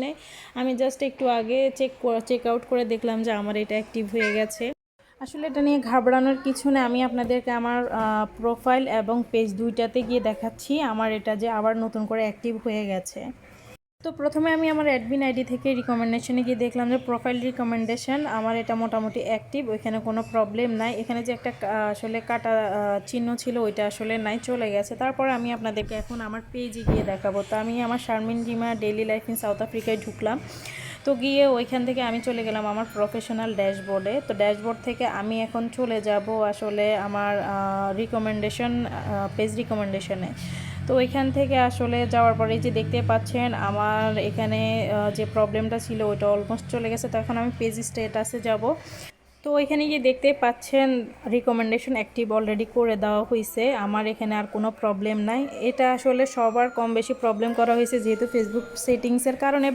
নেই। আমি জাস্ট একটু আগে চেক আউট করে দেখলাম যে আমার এটা অ্যাক্টিভ হয়ে গেছে। আসলে এটা নিয়ে ঘাবড়ানোর কিছু নেই। আমি আপনাদেরকে আমার প্রোফাইল এবং পেজ দুইটাতে গিয়ে দেখাচ্ছি আমার এটা যে আবার নতুন করে অ্যাক্টিভ হয়ে গেছে। তো প্রথমে আমি আমার অ্যাডমিন আইডি থেকে রিকমেন্ডেশনে গিয়ে দেখলাম যে প্রোফাইল রিকমেন্ডেশন আমার এটা মোটামুটি অ্যাক্টিভ, ওইখানে কোনো প্রবলেম নাই। এখানে যে একটা আসলে কাটা চিহ্ন ছিল ওইটা আসলে নাই, চলে গেছে। তারপর আমি আপনাদেরকে এখন আমার পেজে গিয়ে দেখাবো। তো আমি আমার Sharmin Rima daily life in south আফ্রিকায় ঢুকলাম। তো গিয়ে ওইখান থেকে আমি চলে গেলাম আমার প্রফেশনাল ড্যাশবোর্ডে। তো ড্যাশবোর্ড থেকে আমি এখন চলে যাব আসলে আমার রিকমেন্ডেশন পেজ রিকমেন্ডেশনে। তো ওইখান থেকে আসলে যাওয়ার পরে যে দেখতে পাচ্ছেন আমার এখানে যে প্রবলেমটা ছিল ওইটা অলমোস্ট চলে গেছে। তো এখন আমি পেজ স্ট্যাটাসে যাব। তো ওইখানে গিয়ে দেখতে পাচ্ছেন রিকমেন্ডেশন অ্যাক্টিভ অলরেডি করে দেওয়া হয়েছে, আমার এখানে আর কোনো প্রবলেম নাই। এটা আসলে সবার কম বেশি প্রবলেম করা হয়েছে যেহেতু ফেসবুক সেটিংসের কারণে।